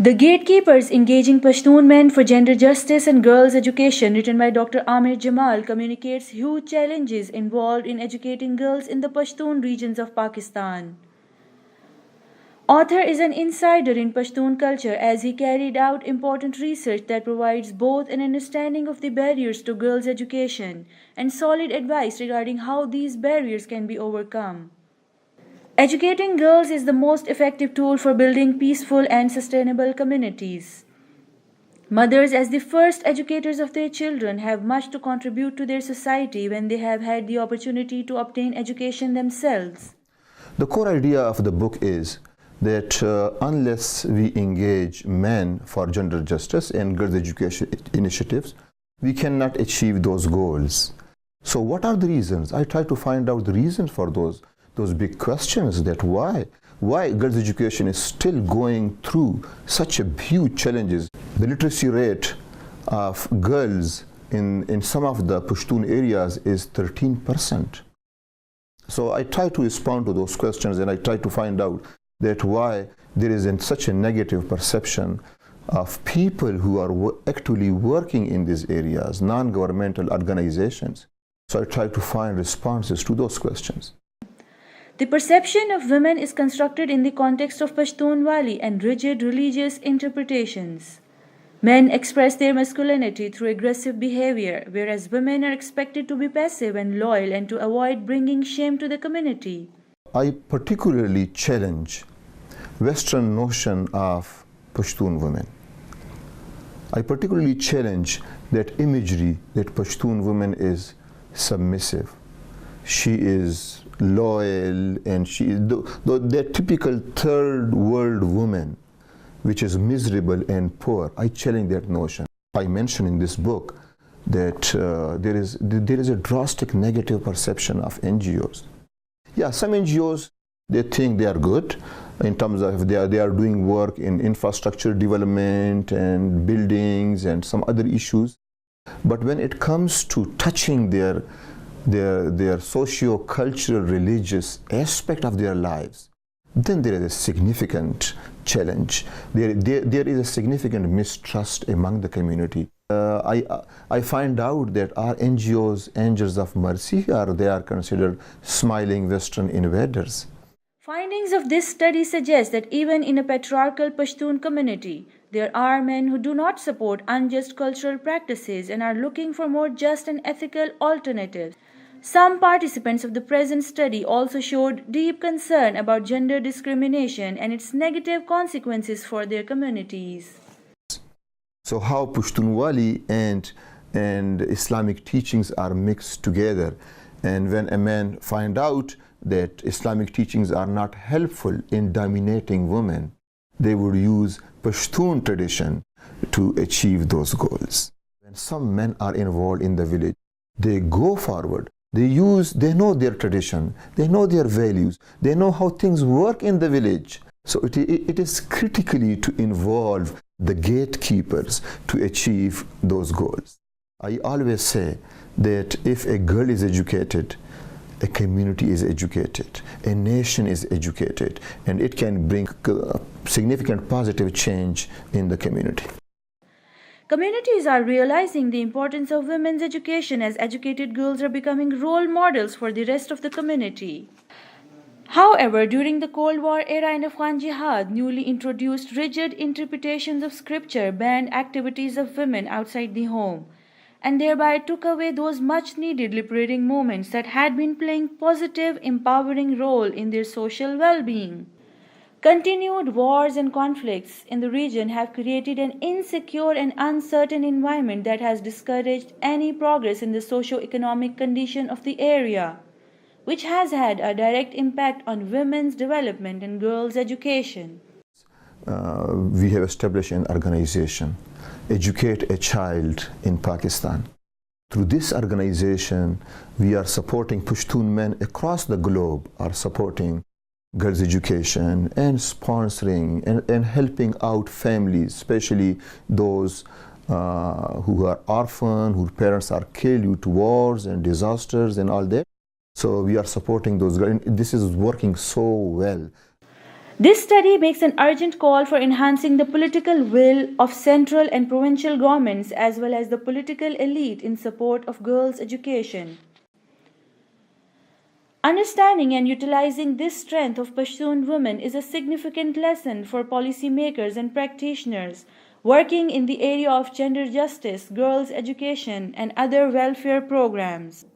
The Gatekeepers Engaging Pashtun Men for Gender Justice and Girls' Education, written by Dr. Aamir Jamal, communicates huge challenges involved in educating girls in the Pashtun regions of Pakistan. Author is an insider in Pashtun culture as he carried out important research that provides both an understanding of the barriers to girls' education and solid advice regarding how these barriers can be overcome. Educating girls is the most effective tool for building peaceful and sustainable communities. Mothers, as the first educators of their children, have much to contribute to their society when they have had the opportunity to obtain education themselves. The core idea of the book is that unless we engage men for gender justice and girls' education initiatives, we cannot achieve those goals. So what are the reasons? I try to find out the reasons for those big questions, that why girls' education is still going through such a huge challenges. The literacy rate of girls in some of the Pashtun areas is 13%. So I try to respond to those questions, and I try to find out that why there is such a negative perception of people who are actually working in these areas, non-governmental organizations. So I try to find responses to those questions. The perception of women is constructed in the context of Pashtunwali and rigid religious interpretations. Men express their masculinity through aggressive behavior, whereas women are expected to be passive and loyal and to avoid bringing shame to the community. I particularly challenge Western notion of Pashtun women. I particularly challenge that imagery that Pashtun woman is submissive. She is loyal, and she is the typical third world woman, which is miserable and poor. I challenge that notion. I mention in this book that there is a drastic negative perception of NGOs. Yeah, some NGOs, they think they are good in terms of they are doing work in infrastructure development and buildings and some other issues. But when it comes to touching their socio-cultural religious aspect of their lives, then there is a significant challenge. There is a significant mistrust among the community. I find out that our NGOs, Angels of Mercy, they are considered smiling Western invaders. Findings of this study suggest that even in a patriarchal Pashtun community, there are men who do not support unjust cultural practices and are looking for more just and ethical alternatives. Some participants of the present study also showed deep concern about gender discrimination and its negative consequences for their communities. So how Pashtunwali and Islamic teachings are mixed together, and when a man find out that Islamic teachings are not helpful in dominating women, they would use Pashtun tradition to achieve those goals. When some men are involved in the village, they go forward. They know their tradition, they know their values, they know how things work in the village. So it is critically to involve the gatekeepers to achieve those goals. I always say that if a girl is educated, a community is educated, a nation is educated, and it can bring significant positive change in the community. Communities are realizing the importance of women's education as educated girls are becoming role models for the rest of the community. However, during the Cold War era and Afghan Jihad, newly introduced rigid interpretations of scripture banned activities of women outside the home, and thereby took away those much-needed liberating moments that had been playing positive, empowering role in their social well-being. Continued wars and conflicts in the region have created an insecure and uncertain environment that has discouraged any progress in the socio-economic condition of the area, which has had a direct impact on women's development and girls' education. We have established an organization, Educate a Child in Pakistan. Through this organization, we are supporting Pashtun men across the globe, are supporting girls' education and sponsoring and helping out families, especially those who are orphaned, whose parents are killed due to wars and disasters and all that. So we are supporting those girls. This is working so well. This study makes an urgent call for enhancing the political will of central and provincial governments as well as the political elite in support of girls' education. Understanding and utilizing this strength of Pashtun women is a significant lesson for policymakers and practitioners working in the area of gender justice, girls' education, and other welfare programs.